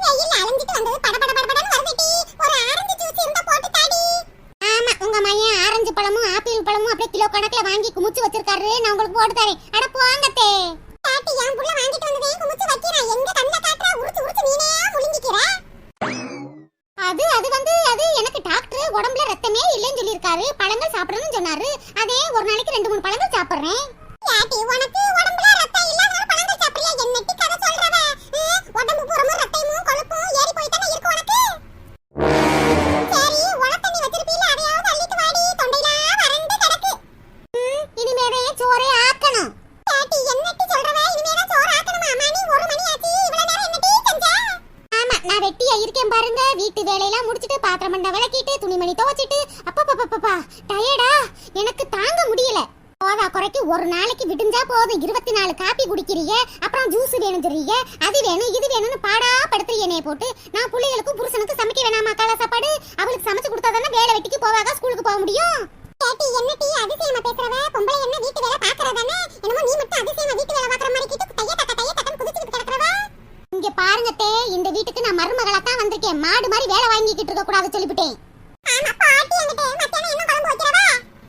வெயில்ல அலைஞ்சிட்டு வந்தது படபடன்னு வருதுடி. ஒரு ஆரஞ்சு ஜூஸ் இருந்தா போட்டு தாடி. ஆமா, உங்க மகன் ஆரஞ்சு பழமும் ஆப்பிள் பழமும் அப்படியே கிலோ கணக்குல வாங்கி குமிச்சு வச்சிருக்காரு. நான் உங்களுக்கு போட்டு தரேன். அட போங்கத்தே. பாட்டி என் புள்ள வாங்கிட்டு வந்ததே குமிச்சு வைக்கிறேன். எங்க கண்ண காட்றா உருச்சு நீனே முழுங்கிக்கிற. அது எனக்கு டாக்டர் உடம்புல ரத்தமே இல்லைன்னு சொல்லிருக்காரு. பழங்கள் சாப்பிடணும்னு சொன்னாரு. அதே ஒரு நாளைக்கு 2-3 பழங்கள் சாப்பிடுறேன். பாட்டி உனக்கு உடம்புல ரத்தம் இல்லாத பழங்கள் சாப்பிடுறியா? என்னட்டி கதை சொல்றவ? உடம்பு பூரா ரத்தமும் கொழுப்பும் ஏறி போய் தானே இருக்கு உனக்கு. சரி, உனக்கு வச்சிருப்பீல அதையாவது அள்ளிட்டு வாடி. தொண்டையில வறண்டு கிடக்கு. இனிமேவே சோறே ஆக்கணும். பாட்டி என்னட்டி சொல்றவ? இனிமேவே சோறு ஆக்கணுமா? மணி 1 மணி ஆச்சு. இவ்வளவு நேரம் என்னட்டி செஞ்ச? ஆமா, நான் வெட்டியா இருக்கேன் பாருங்க. வீட்டு வேலையெல்லாம் முடிச்சிட்டு பாத்திரம் மண்ட விளக்கிட்டு துணிமணி துவைச்சிட்டு அப்பப்பப்பப்பா டயர்டா எனக்கு தாங்க முடியல. போதா குறைக்கு ஒரு நாளைக்கு விடிஞ்சா போதும் 24 காப்பி குடிக்கிறீங்க. அப்புறம் ஜூஸ் வேணும் சொல்றீங்க. அது வேணும் இது வேணும்னு பாடா படுத்துறீங்க போட்டு. நான் பிள்ளைகளுக்கும் புருஷனுக்கு சமைக்க வேணாமா காலை சாப்பாடு? அவளுக்கு சமைச்சு கொடுத்தாதானே வேலை வெட்டிக்கு போவாங்க, ஸ்கூலுக்கு போக முடியும். கேட்டி என்னட்டி அதிசயமா பேசுறவ? பொம்பளை என்ன வீட்டு வேலை பாக்குறதானே? என்னமோ நீ மட்டும் அதிசயமா வீட்டு வேலை பாக்குற மாதிரி கிட்ட தைய தக்கன்னு குதிச்சிட்டு கிடக்குறவ. இங்க பாருங்கத்தே, இந்த வீட்டுக்கு நான் மருமகளா தான் வந்திருக்கேன். மாடு மாதிரி வேலை வாங்கிக்கிட்டு இருக்க கூடாது சொல்லிவிட்டேன். ஆமா பாட்டி, என்கிட்ட மத்தியானம் என்ன குழம்பு வைக்கிறவா?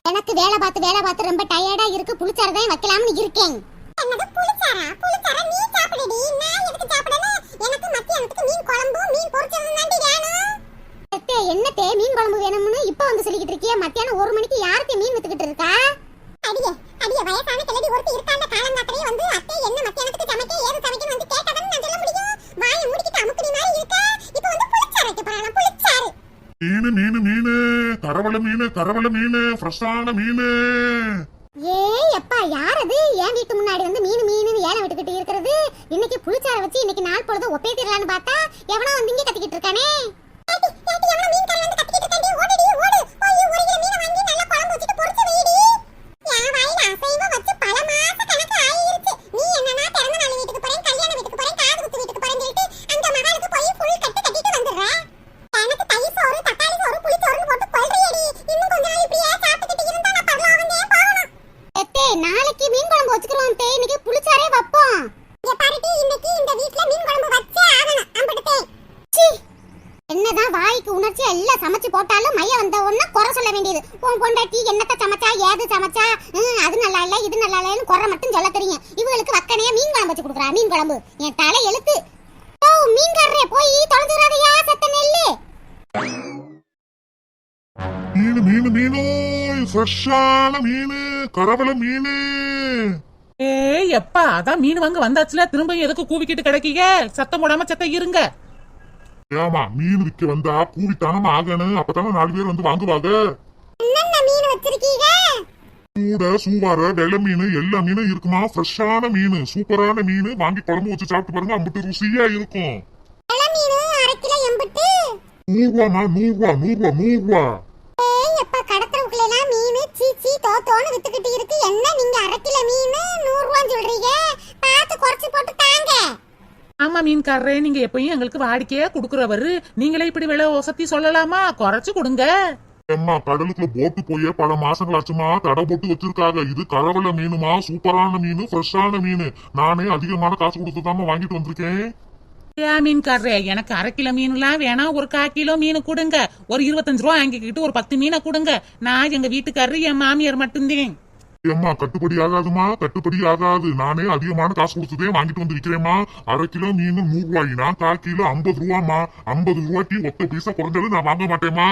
எனக்கு வேலை பார்த்து ரொம்ப டயர்டா இருக்கு. புளிச்சாறு தான் வைக்கலாம்னு இருக்கேன். என்னது புளிச்சாரா? புளிச்சாரா நீ சாப்பிடுடி. நான் எதுக்கு சாப்பிடணும்? எனக்கு மத்தியானத்துக்கு மீன் குழம்பு மீன் பொரிச்சதும் தாண்டி வேணும். அத்தே என்னத்தே மீன் குழம்பு வேணும்னு இப்ப வந்து சொல்லிக்கிட்டு இருக்கியே? மத்தியானம் 1 மணிக்கு யாருக்கு மீன் வித்துக்கிட்டு இருக்கா? அடியே வயசான கிழடி ஒருத்தி இருக்காண்ட காலங்காத்திலே வந்து அத்தை என்ன மத்தியானத்துக்கு சமைக்க ஏது சமைக்கணும் வந்து கேட்டதன்னு நான் சொல்ல முடியும்? வாயை மூடிக்கிட்டு அமுக்குடி மாதிரி இருக்கா. இப்ப வந்து புளிச்சாறு வைக்க போறானா? புளிச்சாறு மீனு கரவல மீனு ஃப்ரெஷ்ஷான மீனு. ஏய் அப்பா, யார் அது என் வீட்டு முன்னாடி வந்து மீனு ஏலம் விட்டுக்கிட்டு இருக்கிறது? இன்னைக்கு புளிச்சாறு வச்சு இன்னைக்கு நாள் பொழுது ஒப்பேத்திரலான்னு பார்த்தா எவனோ வந்து இங்க கத்திக்கிட்டு இருக்கானே. நாளைக்கு மீன் குழம்பு வச்சுக்கிறோம். இன்னைக்கு புளிச்சாரே வைப்போம். இன்னைக்கு இந்த வீட்ல மீன் குழம்பு வச்சே ஆகணும். அம்படுதே என்னதான் வாய்க்கு உணர்ச்சி எல்லாம் சமைச்சு போட்டாலும் மைய வந்த உடனே குறை சொல்ல வேண்டியது. உன் பொண்டாட்டி என்னத்த சமைச்சா ஏது சமைச்சா அது நல்லா இல்ல இது நல்லா இல்லன்னு குறை மட்டும் சொல்ல தெரியும். இவங்களுக்கு வக்கனையா மீன் குழம்பு வச்சு கொடுக்குறா. மீன் குழம்பு என் தலை எழுத்து. ஓ மீன்காரரே போய் தொலைஞ்சுறாதையா செத்த நெல்லு. மீனு ஃப்ரெஷ்ஷான மீனு கரவல மீனு. ஏய் எப்பா, அதான் மீன் வாங்க வந்தாச்சுல, திரும்ப எதுக்கு கூவிக்கிட்டு கிடைக்கீங்க? சத்தம் போடாம சத்தம் இருங்க. ஏமா மீன் விற்க வந்தா கூவித்தானமா ஆகணும். அப்பதானே 4 பேர் வந்து வாங்குவாங்க. என்னென்ன மீன் வச்சிருக்கீங்க? சூட சூவார வெள்ளை மீன் எல்லா மீனும் இருக்குமா. ஃப்ரெஷ்ஷான மீன் சூப்பரான மீன். வாங்கி குழம்பு வச்சு சாப்பிட்டு பாருங்க, அம்பிட்டு ருசியா இருக்கும். வெள்ளை மீன் 1/2 கிலோ எம்புட்டு? 100 ரூபா. எப்ப கடத்தறவுக்குள்ள மீன் சீச்சி தோத்தோன்னு வித்துக்கிட்டு இருக்கு. என்ன நீங்க 1/2 கிலோ மீன் 100 ரூபான்னு சொல்றீங்க? பார்த்து குறைச்சு போட்டு தாங்க. ஆமா மீன்காரரே, நீங்க எப்பயும் எங்களுக்கு வாடிக்கையா குடுக்குறவரு, நீங்களே இப்படி விலை ஒசத்தி சொல்லலாமா? குறைச்சு கொடுங்க. அம்மா கடலுக்குள்ள போட்டு போய் பல மாசங்களாச்சுமா தடை போட்டு வச்சிருக்காங்க. இது கரவல மீனுமா, சூப்பரான மீன் ஃப்ரெஷ்ஷான மீன். நானே அதிகமான காசு கொடுத்துதாம வாங்கிட்டு வந்திருக்கேன். ஏன் மீன்காரரே, எனக்கு 1/2 கிலோ மீன்லாம் வேணாம், ஒரு 1/4 கிலோ மீன் கொடுங்க. ஒரு 25 ரூபா வாங்கிக்கிட்டு ஒரு 10 மீனை கொடுங்க. நான் எங்க வீட்டுக்காரரு என் மாமியார் மட்டும்தான். ஏம்மா கட்டுப்படி ஆகாதுமா, கட்டுப்படி ஆகாது. நானே அதிகமான காசு கொடுத்ததே வாங்கிட்டு வந்து விக்கிறேம்மா. 1/2 கிலோ மீன் 100 ரூபாய்னா 1/4 கிலோ 50 ரூபாமா. 50 ரூபாய்க்கு ஒத்த பைசா குறைஞ்சாலும் நான் வாங்க மாட்டேமா.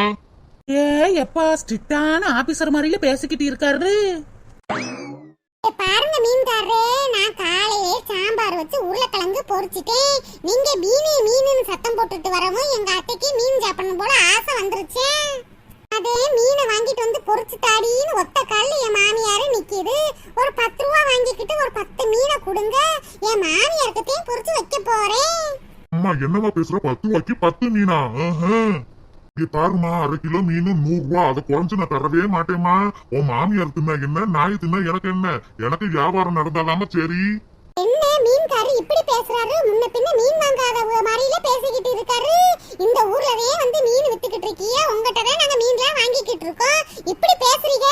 ஏ எப்பா, ஸ்ட்ரிக்டான ஆபீசர் மாதிரில பேசிக்கிட்டு இருக்காரு. பாருங்க மீன்காரரே, நான் காலையே சாம்பார் வச்சு உருளைக்கிழங்கு பொரிச்சிட்டேன். நீங்க மீனுன்னு சத்தம் போட்டுட்டு வரவும் எங்க அத்தைக்கு மீன் சாப்பிடணும் போல ஆசை வந்துருச்சு. அதே மீனை வாங்கிட்டு வந்து பொரிச்சு தாடின்னு ஒத்த கால்ல என் மாமியாரு நிக்குது. ஒரு 10 ரூபா வாங்கிக்கிட்டு ஒரு 10 மீனை கொடுங்க. என் மாமியாருக்கத்தையும் பொரிச்சு வைக்க போறேன். அம்மா என்னமா பேசுற? 10 ரூபாய்க்கு 10 மீனா? இங்க பாருமா, 1/2 கிலோ மீன் 100 ரூபா. அதை குறைஞ்சு நான் தரவே மாட்டேமா. உன் மாமியார் தின்னா என்ன, நாய் தின்னா எனக்கு என்ன? எனக்கு வியாபாரம் நடந்தாலாம சரி. என்ன மீன்காரி இப்படி பேசுறாரு? முன்ன பின்ன மீன் வாங்காத மாதிரில பேசிக்கிட்டு இருக்காரு. இந்த ஊர்லவே வந்து மீன் வித்துக்கிட்டு இருக்கீங்க, உங்ககிட்ட தான் நாங்க மீன்லாம் வாங்கிக்கிட்டு இருக்கோம். இப்படி பேசுறீங்க?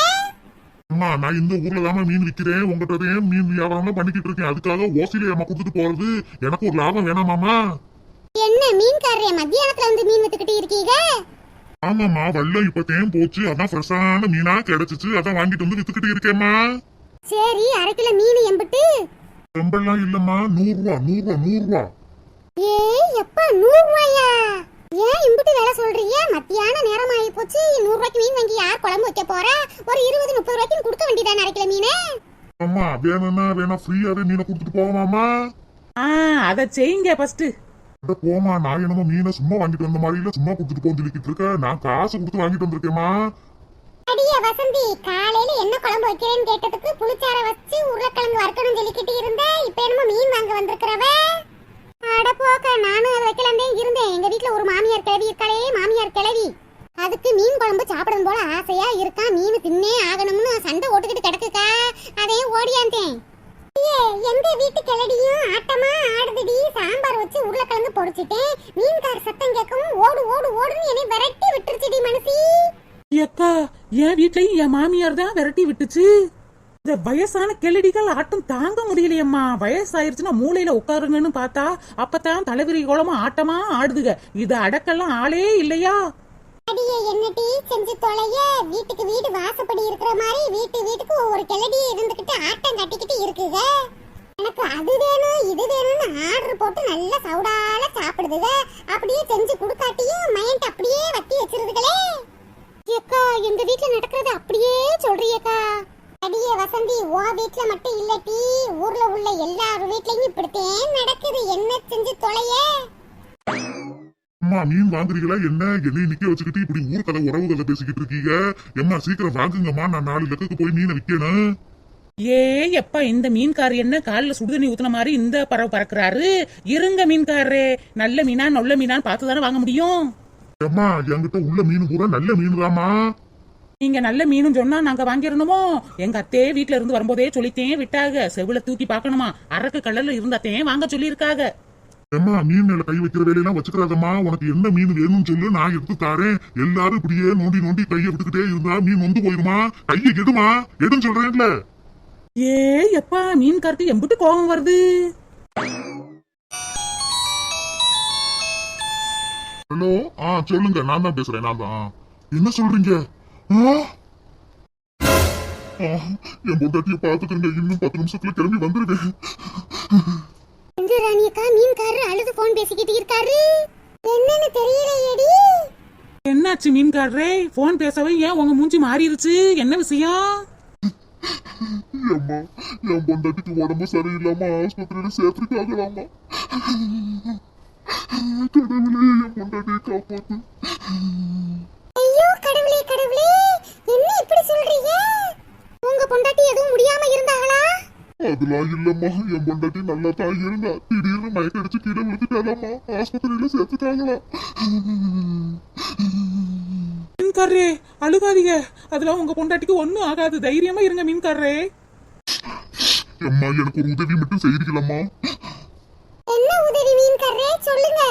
அம்மா நான் இந்த ஊர்ல தாம மீன் விக்கிறேன், உங்ககிட்ட மீன் வியாபாரம் பண்ணிக்கிட்டு இருக்கேன். அதுக்காக ஓசில ஏமா கொடுத்துட்டு போறது? எனக்கு ஒரு லாபம் வேணாமாமா? என்ன மீன்காரரே மத்தியானத்துல வந்து மீன் வித்துக்கிட்டு இருக்கீங்க? ஆமாம்மா, வல்லம் இப்ப தேன் போச்சு, அதான் ஃப்ரெஷ்ஷான மீனா கிடைச்சிச்சு, அதான் வாங்கிட்டு வந்து வித்துக்கிட்டு இருக்கேம்மா. சரி, அரை கிலோ மீன் எம்பிட்டு? ரொம்பலாம் இல்லம்மா, 100 ரூபா 100 ரூபா. ஏய் எப்பா, 100 ரூபாயா? ஏன் இம்பிட்டு வேலை சொல்றீங்க? மத்தியான நேரம் ஆகி போச்சு. 100 ரூபாய்க்கு மீன் வாங்கி யார் குழம்பு வைக்க போறா? ஒரு 20-30 ரூபாய்க்கு கொடுக்க வேண்டியதானே அரை கிலோ மீன்? அம்மா வேணா ஃப்ரீயாவே மீனை கொடுத்துட்டு போவாமாமா. அத செய்யுங்க ஃபர்ஸ்ட். அட போமா, நான் என்னமோ மீனை சும்மா வாங்கிட்டு வந்த மாதிரி இல்ல, சும்மா கொடுத்துட்டு போன்னு சொல்லிக்கிட்டு இருக்க. நான் காசு கொடுத்து வாங்கிட்டு வந்திருக்கேம்மா. அடியே வசந்தி, காலையில என்ன குழம்பு வைக்கிறேன்னு கேட்டதுக்கு புளிச்சார வச்சு உருளைக்கிழங்கு வறுக்கணும்னு சொல்லிக்கிட்டு இருந்தேன். இப்ப என்னமோ மீன் வாங்க வந்திருக்கிறவ. அட போக்க, நானும் அதை வைக்கலாம்னே இருந்தேன். எங்க வீட்டுல ஒரு மாமியார் கிழவி இருக்காளே, மாமியார் கிழவி. அதுக்கு மீன் குழம்பு சாப்பிடணும் போல ஆசையா இருக்கா. மீன் தின்னே ஆகணும்னு சண்டை ஓட்டுக்கிட்டு கிடக்குக்கா. அதே ஓடியாந்தேன். எங்க வீட்டு கிளடியும் ஆட்டமா ஆடுதுடி. சாம்பார் வச்சு உருளைக்கிழங்கு பொடிச்சிட்டேன். மீன்கார சத்தம் கேட்கவும் ஓடு ஓடு ஓடுன்னு என்னை விரட்டி விட்டுருச்சுடி மனசி. அக்கா, என் வீட்லயும் என் மாமியார் தான் விரட்டி விட்டுச்சு. இந்த வயசான கிளடிகள் ஆட்டம் தாங்க முடியலையம்மா. வயசாயிருச்சுன்னா மூளையில உட்காருங்கன்னு பார்த்தா அப்பதான் தலைவிரி கோலமா ஆட்டமா ஆடுதுக. இது அடக்கெல்லாம் ஆளே இல்லையா? அடியே என்னடி செஞ்சு தொலைய. வீட்டுக்கு வீடு வாசப்படி இருக்கிற மாதிரி வீட்டுக்கு ஒவ்வொரு கிளடி இருந்துகிட்டு ஆட்டம் கட்டிக்கிட்டு இருக்குங்க. எனக்கு அது வேணும் இது வேணும்னு ஆர்டர் போட்டு நல்லா சவுடால சாப்பிடுதுங்க. அப்படியே செஞ்சு கொடுக்காட்டியும் மைண்ட் அப்படியே வத்தி வச்சிருதுகளே. ஏக்கா, எங்க வீட்ல நடக்கிறது அப்படியே சொல்றியேக்கா. அடியே வசந்தி, ஓ வீட்ல மட்டும் இல்லட்டி, ஊர்ல உள்ள எல்லார் வீட்லயும் இப்படித்தான் நடக்குது. என்ன செஞ்சு தொலைய. அம்மா, மீன் வாங்குறீங்களா என்ன? என்னையும் நிக்க வச்சுக்கிட்டு இப்படி ஊர் கதை உறவு கதை பேசிக்கிட்டு இருக்கீங்க. எம்மா சீக்கிரம் வாங்குங்கம்மா, நான் 4 லக்கத்துக்கு போய் மீனை விற்கணும். எப்பா, இந்த மீன்கார் என்ன காலில் சுடுதண்ணி ஊத்துன மாதிரி இந்த பறவை பறக்குறாரு? இருங்க மீன்காரரே, நல்ல மீனா நல்ல மீனான்னு பார்த்து தானே வாங்க முடியும். அம்மா, என்கிட்ட உள்ள மீன் பூரா நல்ல மீன் தாம்மா. நீங்க நல்ல மீனும் சொன்னா நாங்க வாங்கிடணுமோ? எங்க அத்தையே வீட்டுல இருந்து வரும்போதே சொல்லித்தேன் விட்டாக. செவில தூக்கி பாக்கணுமா, அரக்கு கலர்ல இருந்தாத்தேன் வாங்க சொல்லியிருக்காங்க. அம்மா, மீன் மேல கை வைக்கிற வேலையெல்லாம் வச்சுக்கிறாதம்மா. உனக்கு என்ன மீன் வேணும்னு சொல்லு, நான் எடுத்து தாரேன். எல்லாரும் இப்படியே நோண்டி நோண்டி கையை விட்டுக்கிட்டே இருந்தா மீன் வந்து போயிருமா? கையை எடுமா, எடுன்னு சொல்றேன்ல. எப்பா, மீன்காருக்கு எம்பிட்டு கோபம் வருது. ஹலோ, சொல்லுங்க, நான் தான் பேசுறேன். நான் தான். என்ன சொல்றீங்க? என் பொண்டாட்டிய பாத்துக்கிறேங்க. இன்னும் 10 நிமிஷத்துல கிளம்பி வந்துருவேன். எங்க ராணியக்கா, மீன்காரர் அழுது போன் பேசிக்கிட்டு இருக்காரு. என்னன்னு தெரியலையேடி. என்னாச்சு மீன்காரரே? போன் பேசவே ஏன் உங்க மூஞ்சி மாறிடுச்சு? என்ன விஷயம்? அம்மா, என் பொண்டாட்டிக்கு உடம்பு சரியில்லாம ஆஸ்பத்திரியில சேர்த்துருக்காங்களாமா. கடவுளே, என் பொண்டாட்டியை காப்பாத்து. ஐயோ கடவுளே கடவுளே, என்ன இப்படி சொல்றீங்க? உங்க பொண்டாட்டி எதுவும் முடியாம இருந்தாங்களா? அதெல்லாம் இல்லம்மா, என் பொண்டாட்டி நல்லா தான் இருந்தா. திடீர்னு மயக்கடிச்சு கீழே விழுந்துட்டாலாமா. ஆஸ்பத்திரியில சேர்த்துட்டாங்களா. மீன்காரரே, அழுகாதீங்க. அதெல்லாம் உங்க பொண்டாட்டிக்கு ஒண்ணும் ஆகாது. தைரியமா இருங்க மீன்காரரே. அம்மா, எனக்கு ஒரு உதவி மட்டும் செய்றீங்களம்மா? என்ன உதவி மீன்காரரே, சொல்லுங்க.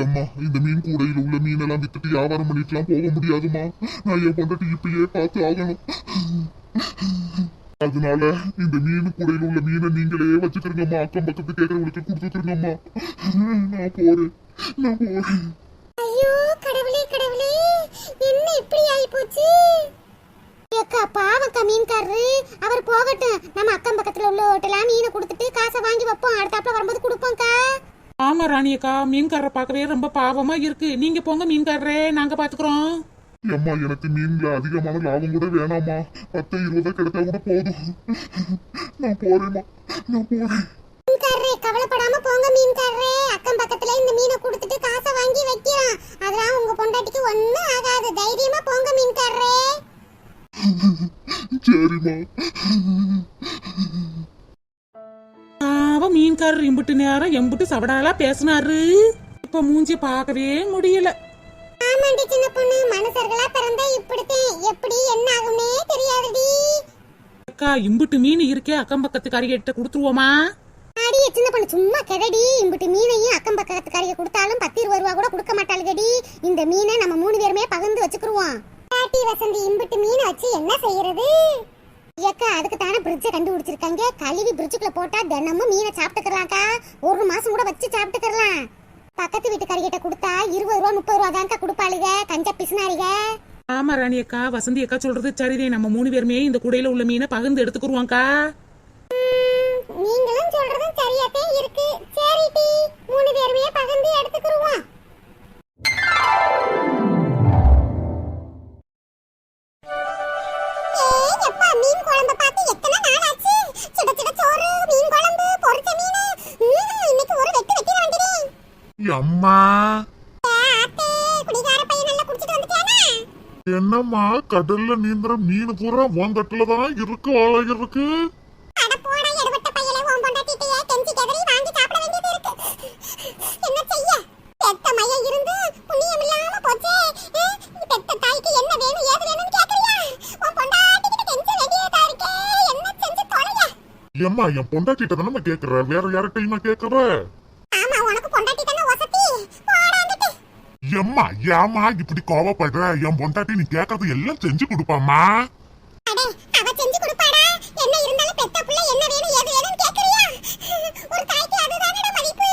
அம்மா, இந்த மீன் கூடையில் உள்ள மீனெல்லாம் வித்துட்டு வியாபாரம் பண்ணிட்டுலாம் போக முடியாதுமா. நான் என் பொண்டாட்டி இப்பயே பார்த்து ஆகணும். அதனால இந்த மீன் கூடையில் உள்ள மீனை நீங்களே வச்சுக்கிறீங்கம்மா. அக்கம் பக்கத்து கேட்கறவங்களுக்கு கொடுத்துருங்கம்மா. நான் போறேன். ஐயோ கடவுளே கடவுளே, என்ன இப்படி ஆயி போச்சு? அக்கா, பாவக்கா மீன்காரரு. அவர் போகட்டும். நம்ம அக்கம் பக்கத்துல உள்ள ஹோட்டலாம் மீனை கொடுத்துட்டு காசை வாங்கி வைப்போம். அடுத்தாப்புல வரும்போது கொடுப்போம்க்கா. ஆமா ராணியக்கா, மீன்காரரை பார்க்கவே ரொம்ப பாவமா இருக்கு. நீங்க போங்க மீன்காரரே, நாங்க பாத்துக்கிறோம். அம்மா, எனக்கு மீன்ல அதிகமான லாபம் கூட வேணாமா. 10-20 கிடைச்சா கூட போதும். நான் போறேம்மா, நான் போறேன். மீன்காரரே, கவலைப்படாம போங்க மீன்காரரே. அக்கம் பக்கத்துல இந்த மீனை கொடுத்துட்டு காசை வாங்கி வைக்கலாம். அதெல்லாம் உங்க பொண்டாட்டிக்கு ஒண்ணும் ஆகாது. தைரியமா போங்க மீன்காரரே. சரிம்மா. மீன்காரர் இம்புட்டு நேரம் எம்புட்டு சவடாலா பேசினாரு. இப்ப மூஞ்சி பார்க்கவே முடியல. ஆமாண்டி சின்ன பொண்ணு, மனுஷர்களா பிறந்தா இப்படித்தான். எப்படி என்ன ஆகும்னே தெரியாதுடி. அக்கா, இம்புட்டு மீன் இருக்கே, அக்கம் பக்கத்துக்காரிகிட்ட கொடுத்துருவோமா? அடியே சின்ன பொண்ணு, சும்மா கெடடி. இம்புட்டு மீனையும் அக்கம் பக்கத்துக்காரிக கொடுத்தாலும் 10-20 ரூபா கூட கொடுக்க மாட்டாளுகடி. இந்த மீனை நம்ம 3 பேருமே பகிர்ந்து வச்சுக்குருவோம். பாட்டி வசந்தி, இம்புட்டு மீனை வச்சு என்ன செய்யறது? ஏக்கா, அதுக்கு தானே பிரிட்ஜை கண்டுபிடிச்சிருக்காங்க. கழுவி பிரிட்ஜுக்குள்ள போட்டா தினமும் மீனை சாப்பிட்டுக்கலாம்க்கா. 1 மாசம் கூட வச்சு சாப்பிட்டுக்கலாம். பக்கத்து வீட்டுக்காரிகிட்ட கொடுத்தா 20 ரூபா 30 ரூபா தான்க்கா கொடுப்பாளுக, கஞ்ச பிசுனாரிக. ஆமா ராணி அக்கா, வசந்தி அக்கா சொல்றது சரிதே. நம்ம 3 பேருமே இந்த கூடையில உள்ள மீனை பகிர்ந்து எடுத்துக்குருவாங்கக்கா. நீங்களும் சொல்றதும் சரியாத்தே இருக்கு. சரி டி, 3 பேருமே பகிர்ந்து எடுத்துக்குருவோம். ஏய் எப்பா, மீன் குழம்பு பார்த்து எத்தனை நாள் ஆச்சு? சுட சுட சோறு, மீன் குழம்பு, பொரிச்ச மீன். இன்னைக்கு ஒரு வெட்டு வெட்டி வந்துறேன். அம்மா ஆத்தே, குடிகார பையன் நல்லா குடிச்சிட்டு வந்துட்டானா? என்னம்மா கடல்ல நீந்துற மீன் பூரா உன் தட்டுல தான் இருக்கு, ஆளா இருக்கு. அட போடா எடுபட்ட பையலே, உன் பொண்டாட்டிட்டே கெஞ்சி கதறி வாங்கி சாப்பிட வேண்டியது இருக்கு. என்ன செய்ய? பெத்த மையம் இருந்து புண்ணியம் இல்லாம போச்சே. பெத்த தாய்க்கு என்ன வேணும் ஏது வேணும்னு கேக்குறியா? உன் பொண்டாட்டிகிட்ட கெஞ்ச வேண்டியதா இருக்கே. என்ன செஞ்சு தொலைய? ஏம்மா என் பொண்டாட்டிட்ட தானே கேக்குற, வேற யார்கிட்டயுமா கேக்குற? ஆமா, உனக்கு பொண்டாட்டி தானே வசதி. போடாந்துட்டு. எம்மா ஏமா இப்படி கோவப்படுற? என் பொண்டாட்டி நீ கேக்குறது எல்லாம் செஞ்சு கொடுப்பாமா. அடே, அவ செஞ்சு கொடுப்பாடா. என்ன இருந்தாலும் பெத்த புள்ள என்ன வேணும் ஏது வேணும்னு கேக்குறியா? ஒரு தாய்க்கு அதுதானடா மதிப்பு.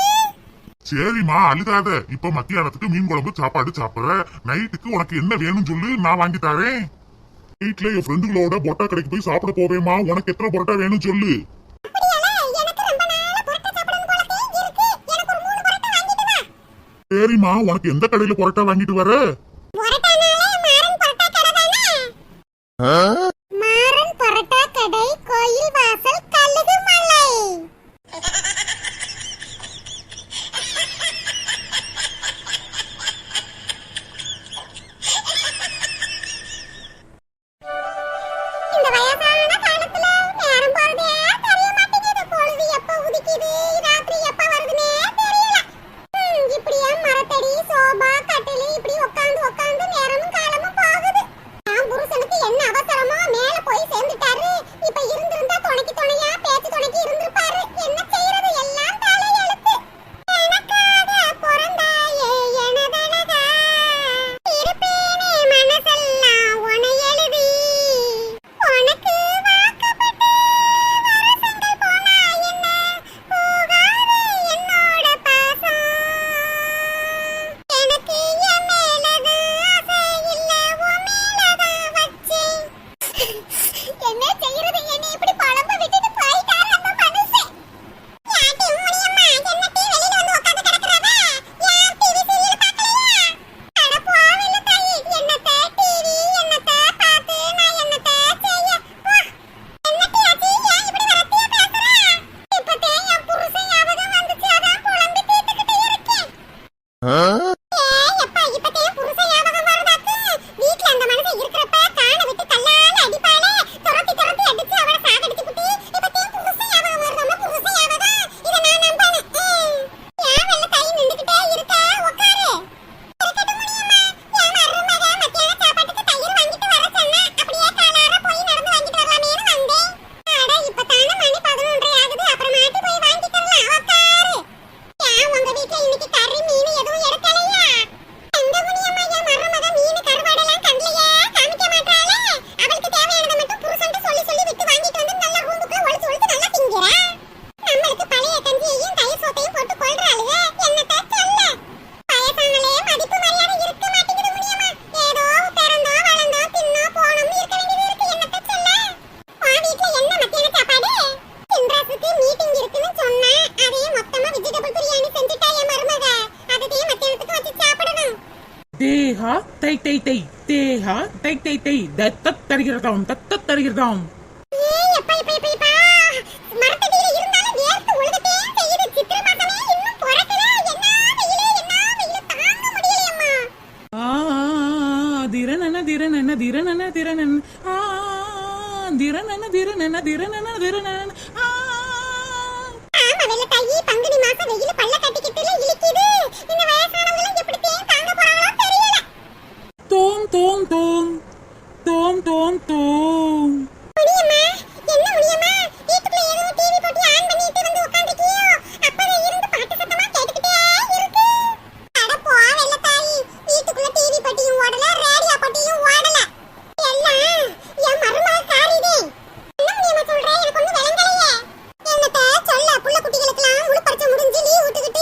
சரிம்மா அழுகாத. இப்ப மத்தியானத்துக்கு மீன் குழம்பு சாப்பாடு சாப்பிடுற. நைட்டுக்கு உனக்கு என்ன வேணும் சொல்லு, நான் வாங்கி தரேன். வீட்டுல என் ஃப்ரெண்டுகளோட பொட்டா கடைக்கு போய் சாப்பிட போவேமா. உனக்கு எத்தனை பொட்டா வேணும் சொல்லு. எனக்கு ரொம்ப நாளா புரோட்டா சாப்பிடணும் போலவே இருக்கு. எனக்கு ஒரு 3 புரோட்டா வாங்கிட்டு வா. சரிம்மா, உனக்கு எந்த கடையில பொரோட்டா வாங்கிட்டு வர? புரோட்டானாலே மாறன் புரோட்டா கடை தானே? மாறன் புரோட்டா கடை, கோயில் வாசல், கழுகுமலை. இந்த வயசான காலத்துல நேரம் போறதே தெரிய மாட்டேங்குது. பொழுது எப்ப உதிக்குது, ராத்திரி எப்ப வருதுன்னே தெரியல. இப்படியே மரத்தடி, சோபா, கட்டிலு இப்படி உட்கார்ந்து உட்கார்ந்து நேரமும் காலமும் போகுது. நான் புருஷனுக்கு என்ன அவசரமோ மேல போய் சேர்ந்துட்டாரு. இப்ப இருந்திருந்தா துணைக்கு துணையா பேச்சு துணைக்கு இருந்திருப்பாரு. என்ன செய்யறது, எல்லாம் தலையெழுத்து. எனக்காக பிறந்தாயே எனதழகா, இருப்பேனே மனசெல்லாம் உனை எழுதி. உனக்கு வாக்கப்பட்டு வருஷங்கள் போனா என்ன, போகாது என்னோட பாசம். எனக்கு என் மேலதான் ஆசை இல்ல, உன் மேலதான் வச்சேன். என்ன செய்யறது, என்னை இப்படி புலம்ப விட்டுட்டு போயிட்டாரு அந்த மனுஷன். யாட்டி முடியம்மா, என்னட்டி வெளியில வந்து உட்கார்ந்து கிடக்குறவ? யார் டிவி சீரியல் பார்க்கலையா? அட போவில்ல தாயி, என்னத்த டிவி, என்னத்த பார்த்து நான் என்னத்த செய்ய? போ. என்னட்டி ஆச்சு, ஏன் இப்படி வரத்தியா பேசுற? இப்பதே என் புருஷன் ஞாபகம் வந்துச்சு, அதான் புலம்பி தீர்த்துக்கிட்டு இருக்கேன். எப்பா, இப்பதே புருஷன் ஞாபகம் வருதாக்கு? வீட்ல அந்த மனுஷன் இருக்கிறப்ப காலை விட்டு கல்லால அடிப்பாளே, துரத்தி துரத்தி அடிச்சு அவளை சாகடிச்சு விட்டு இப்பதே புருஷன் ஞாபகம் வருதாமா? புருஷன் ஞாபகம் இதை நான் நம்பணும். ஏன் வெள்ள தாய் நின்றுகிட்டே இருக்க? உட்காரு. இருக்கட்டும் முடியுமா? என் மருமக மத்தியான சாப்பாட்டுக்கு தயிர் வாங்கிட்டு வர சொன்னா, அப்படியே காலார போய் நடந்து வாங்கிட்டு வரலாமேன்னு வந்தேன். அட, இப்பதானே மணி 11:30 ஆகுது, அப்புறமாட்டி போய் வாங்கிக்கலாம். உட்காரு. ஏன் உங்க வீட்ல இன்னைக்கு கறி மீன் எதுவும் எடுக்கலையா? எங்க முடியம்மா, என் மருமக மீன் கருவாடெல்லாம் கண்ணிலேயே காமிக்க மாட்டாளே. அவளுக்கு தேவையானதை மட்டும் புருஷன்ட்டு சொல்லி சொல்லி விட்டு வாங்கிட்டு வந்து நல்ல ரூமுக்குள்ள ஒளிச்சு ஒளிச்சு நல்லா திங்கிறா. நம்மளுக்கு பழைய கஞ்சியையும் தயிர் சோத்தையும் போட்டு கொள்றாளுங்க. என்னத்த சொல்ல? வயசானாலே மதிப்பு மரியாதை இருக்க மாட்டேங்குது முடியம்மா. ஏதோ பிறந்தோ வளர்ந்தோ தின்னோ போனோம்னு இருக்க வேண்டியது இருக்கு. என்னத்த சொல்ல? உன் வீட்ல என்ன மத்தியான சாப்பாடு? சின்ராசுக்கு மீட்டிங் இருக்குன்னு சொன்னா, அதையும் மொத்தமா வெஜிடபிள் பிரியாணி செஞ்சுட்டா என் மருமக. அதையும் மத்தியானத்துக்கு வச்சு சாப்பிடணும். தேஹா தை தை தை, தேஹா தை தை தை, தத்தத் தருகிறதாம், தத்தத் தருகிறதாம். ஏய் எப்பா எப்பா எப்பா எப்பா, மரத்தடியில இருந்தாலும் வேர்த்து ஒழுகத்தே செய்யுது. சித்திரை மாசமே இன்னும் பிறக்கல. என்ன வெயிலு தாங்க முடியலையம்மா. திரணன திரணன திரணன திரணன், திரணன திரணன திரணன திரணன். ஆமா வெள்ள தாயி, பங்குனி மாசம் வெயில பல்ல கட்டிக்கிட்டுல இழுக்குது. இந்த வயசானவங்க எப்படி தாங்க போறாங்களோ தெரியல. தோம் தோம் தோம் தோம் தோம் தோம். முடியம்மா, என்ன முடியம்மா, வீட்டுக்குள்ள ஏதோ டிவி போட்டு ஆன் பண்ணிட்டு வந்து உட்கார்ந்திருக்கியோ? அப்பவே இருந்து பாட்டு சத்தமா கேட்டுக்கிட்டே இருக்கு. அட போ வெள்ள தாயி, வீட்டுக்குள்ள டிவி போட்டியும் ஓடல, ரேடியோ போட்டியும் ஓடல. எல்லாம் என் மருமக காரிதே. என்ன முடியம்மா சொல்ற? எனக்கு ஒண்ணும் விளங்கலையே. என்னத்த சொல்ல, புள்ள குட்டிகளுக்கெல்லாம் முழுப்பரிச்சை முடிஞ்சு லீவ் விட்டுக்கிட்டு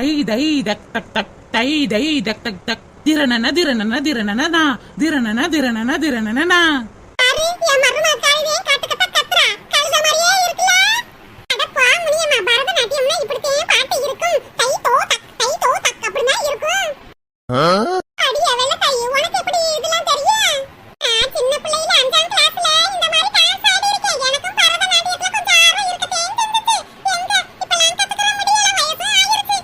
தை தை தக் தக் தக் தை தை தக் தக் தக் திரணன திரணன திரணனனா திரணன திரணன திரணனனா. பாரு என் மருமக காலையிலே கத்து கத்த கத்துறா. கழுத மாதிரியே இருக்குல. அட பா முனியம்மா, பரதநாட்டியம்னா இப்படியே பாட்டு இருக்கும். தை தோ தக் அப்படிதான் இருக்கும். அடியே வெள்ள தாயி, உனக்கு எப்படி இதெல்லாம் தெரியும்? நான் சின்ன பிள்ளையில 5ஆம் கிளாஸ்ல இந்த மாதிரி டான்ஸ் ஆடி இருக்கேன். எனக்கும் பரதநாட்டியத்துல கொஞ்சம் ஆர்வம் இருக்கதேன்னு தெரிஞ்சுச்சு. எங்க இப்பலாம் கத்துக்கிற முடியல, வயசு ஆயிருச்சு.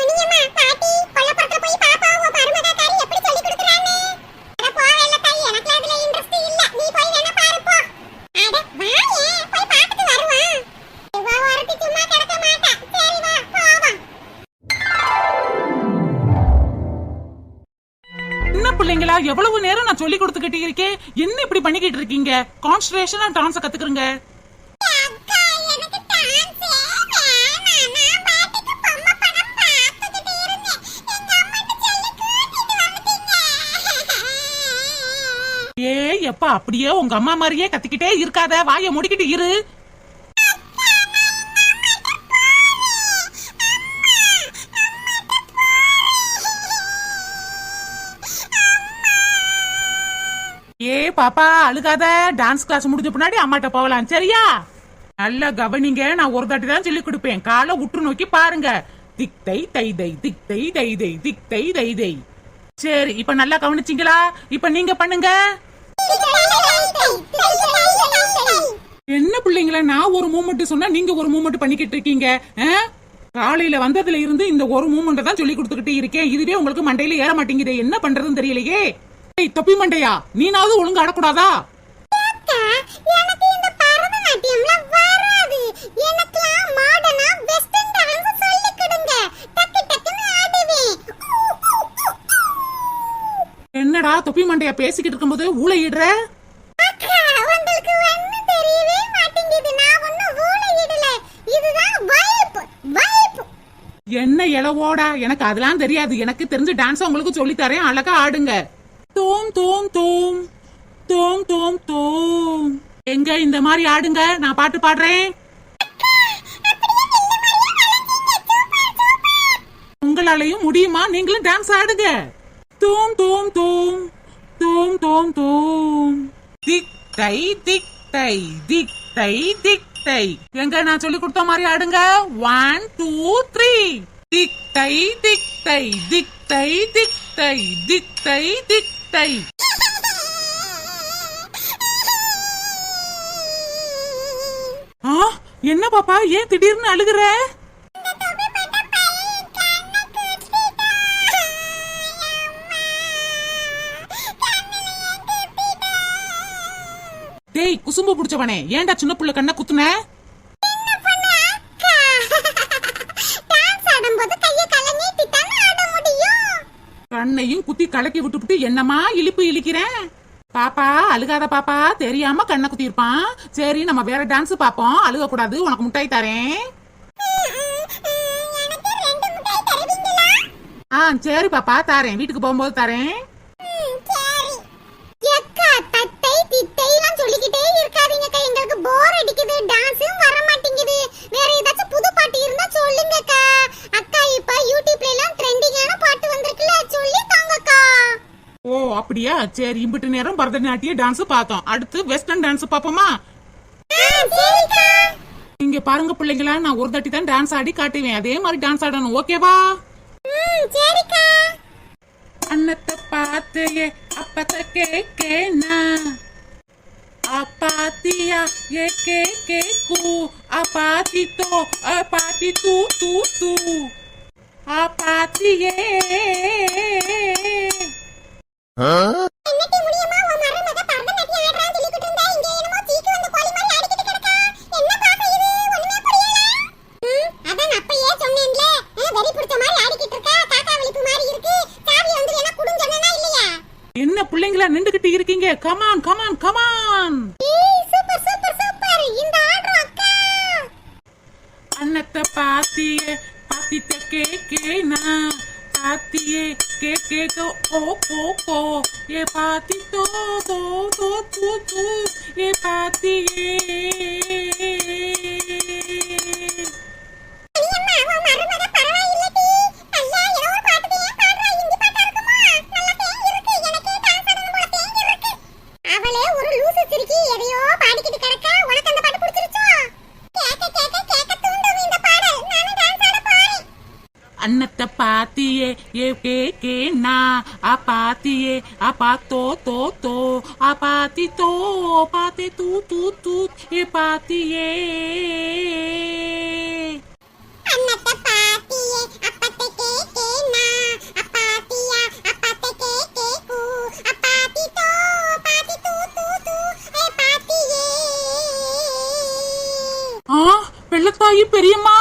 முனியம்மா, பாட்டி கொல்லப்புறத்துல போய் பாப்பா உன் மருமகக்காரி எப்படி சொல்லி கொடுக்குறான்னு. அட போ வெள்ள தாயி, எனக்கு அதுல இன்ட்ரெஸ்ட் இல்ல. நீ போய் வேணா பாரு போ. அட வாயே, போய் பாத்துட்டு வருவான். இவ ஒருத்தி சும்மா கிடக்க மாட்டா. சரி வா போவோம். என்ன பிள்ளைங்களா, எவ்வளவு நேரம் நான் சொல்லி கொடுத்துக்கிட்டு இருக்கேன், என்ன இப்படி பண்ணிக்கிட்டு இருக்கீங்க? கான்சன்ட்ரேஷனா டான்ஸ் கத்துக்கிறங்க. அக்கா, எனக்கு டான்ஸே வேணாம். நான் பாட்டுக்கு பொம்மை படம் பார்த்துக்கிட்டு இருந்தேன். எங்க அம்மாட்ட சொல்லி கூட்டிட்டு வந்துட்டீங்க. ஏய் எப்பா, அப்படியே உங்க அம்மா மாதிரியே கத்திக்கிட்டே இருக்காத, வாயை முடிக்கிட்டு இரு. ஏ பாப்பா அழுகாத, டான்ஸ் கிளாஸ் முடிஞ்ச பின்னாடி அம்மாட்ட போகலாம் சரியா? நல்லா கவனிங்க, நான் ஒரு தாட்டி தான் சொல்லி கொடுப்பேன். காலை உற்று நோக்கி பாருங்க. திக் தை தை தை திக் தை தை தை திக் தை தை தை. சரி, இப்ப நல்லா கவனிச்சிங்களா? இப்ப நீங்க பண்ணுங்க. என்ன பிள்ளைங்களா, நான் ஒரு மூமெண்ட் சொன்னா நீங்க ஒரு மூமெண்ட் பண்ணிக்கிட்டு இருக்கீங்க. காலையில வந்ததுல இருந்து இந்த ஒரு மூமெண்ட் தான் சொல்லி கொடுத்துக்கிட்டு இருக்கேன். இதுவே உங்களுக்கு மண்டையில ஏற மாட்டேங்குது, என்ன பண்றதுன்னு தெரியலையே. தொப்பி மண்டையா, நீனாவது ஒழுங்கு ஆடக்கூடாதா? அக்கா, எனக்கு இந்த பரதநாட்டியம்ல வராது. எனக்குலாம் மாடர்னா வெஸ்டர்ன் டான்ஸ் சொல்லி கொடுங்க. டக்கு டக்குன்னு ஆடுவேன். என்னடா தொப்பி மண்டையா பேசிக்கிட்டு இருக்கும்போது ஊளையிடுற? அக்கா, உங்களுக்கு ஒண்ணும் தெரியவே மாட்டேங்குது. நான் ஒண்ணும் ஊளையிடல. இதுதான் வைப். என்ன இளவோடா, எனக்கு அதெல்லாம் தெரியாது. எனக்கு தெரிஞ்ச டான்ஸ் உங்களுக்கு சொல்லி தரேன், அழகா ஆடுங்க. தோம் தோம் தோம் தோம் தோம் தோம். எங்க இந்த மாதிரி ஆடுங்க, நான் பாட்டு பாடுறேன். உங்களாலையும் முடியுமா? நீங்களும் டான்ஸ் ஆடுங்க. தோம் தோம் தோம் தோம் தோம் தோம். திக் தை திக் தை திக் தை திக் தை. எங்க நான் சொல்லி கொடுத்த மாதிரி ஆடுங்க. 1 2 3. திக் தை திக் தை திக் தை திக் தை திக் தை திக் தை. என்ன பாப்பா, ஏன் திடீர்னு அழுகுற? டேய் குசும்பு புடிச்சவனே, ஏன்டா சின்ன புள்ள கண்ண குத்துன? கண்ணையும் குத்தி கலக்கி விட்டுப்புட்டு என்னமா இழிப்பு இழிக்கிறேன்? பாப்பா அழுகாத பாப்பா, தெரியாம கண்ணை குத்தி இருப்பான். சரி, நம்ம வேற டான்ஸ் பாப்போம். அழுக கூடாது, உனக்கு முட்டாய் தரேன். சரி பாப்பா, தரேன். வீட்டுக்கு போகும்போது தரேன். சொல்லிக்கிட்டே இருக்காதீங்கக்கா, எங்களுக்கு போர் அடிக்குது. டான்ஸும் வர மாட்டேங்குது. வேற ஏதாச்சும் புது பாட்டு இருந்தா சொல்லுங்கக்கா. அக்கா, இப்ப யூடியூப்ல எல்லாம் ட்ரெண்டிங்கான பாட்டு வந்திருக்குல, சொல்லி தாங்கக்கா. ஓ அப்படியா? சரி, இம்பிட்டு நேரம் பரதநாட்டிய டான்ஸ் பார்த்தோம். அடுத்து வெஸ்டர்ன் டான்ஸ் பாப்போமா? இங்க பாருங்க பிள்ளைங்களா, நான் ஒரு தாட்டி தான் டான்ஸ் ஆடி காட்டுவேன். அதே மாதிரி டான்ஸ் ஆடணும், ஓகேவா? சரிக்கா. அன்னத்தை பார்த்து அப்பத்த கேக்கேனா, apatia ye ke ku apatito apatitu tu tu apatie. என்னடி முடியமா, உன் மருமக பரதநாட்டியம் ஆடுறான்னு சொல்லி கொடுத்தா, இங்க என்னமோ சீக்கு வந்த கோழி மாதிரி ஆடிக்கிட்டு கிடக்கா. என்ன பாப்பா இது, ஒண்ணுமே புரியல. அதான் அப்பயே சொன்னேன்ல, வெறி பிடிச்ச மாதிரி ஆடிக்கிட்டு இருக்கா. காக்கா வலிப்பு மாதிரி இருக்கு. சாவி வந்து என்ன குடுன்னு சொன்னனா இல்லையா? என்ன பிள்ளைங்களா நின்னுகிட்டு இருக்கீங்க? Come on come on come on. Super super super. இந்த ஆடுறோம் அக்கா. அன்னத்தை பாத்தியே பாத்திட்ட கேக்கேனா, பாத்தியே கேக்கே தோ ஓ கோ கோ ஏ பாத்திட்டோ தோ தோ தூ தூ ஏ பாத்தியே. அம்மா, உன் மருமக பரவாயில்லடி. பாத்தியே ஏ கே நா பாத்தியே பாத்தோ தோ பாத்தி தோ பாத்தே தூ ஏ பாத்தியே அன்னத்த பாத்தியே அப்பத்த கேனா அப்பாத்தியா அப்பத்த கேகு அப்பாத்தி தோ பாத்தி தூ ஏ பாத்தியே. வெள்ளத்தாயி பெரியம்மா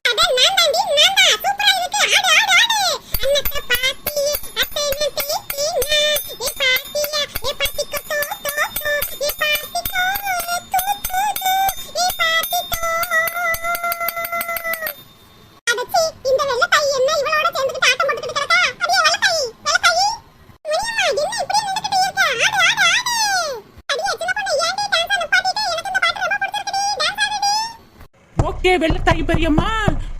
அட நான் தாண்டி நான் தான் சூப்பரா இருக்கு ஆடு ஆடு ஆடு. அன்னத்த பாத்தியே அப்பேன கேனா ஏ பாத்தியா ஏ பாத்திக்கு தோ ஏ பாத்தி தோ ஏ பாத்தி தோ. அடச்சி இந்த வெள்ளத்தாயி என்ன இவளோட சேர்ந்துட்டு ஆட்டம் போட்டுக்கிட்டு கிடக்கா? அடியே வெள்ளத்தாயி முனியம்மா என்ன இப்படி நின்னுக்கிட்டு இருக்க? ஆடு ஆடு ஆடு. அடியே சின்ன பொண்ணு ஏன்டி டான்ஸ் நிப்பாட்டிட்டு? எனக்கு இந்த பாட்டு ரொம்ப பிடிச்சிருக்குடி. டான்ஸ் ஆடுடி. ஓகே வெள்ளத்தாயி பெரியம்மா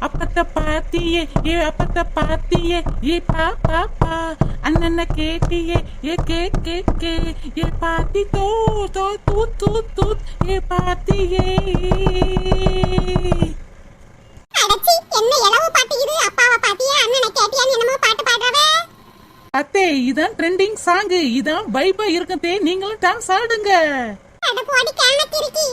அப்பத்த பாத்தியே அப்பத்த பாத்தியே பா அண்ணன கேட்டியே கே ஏ பாத்தி தோ தூ ஏ பாத்தியே. அடச்சி என்ன எளவு பாட்டு இது? அப்பாவை பாத்தியா அண்ணனை கேட்டியான்னு என்னமோ பாட்டு பாடுறவே. அத்தே இதான் ட்ரெண்டிங் சாங் இதான் வைபா இருக்கதே நீங்களும் டான்ஸ் ஆடுங்க. அட போடி கேன கிறுக்கி.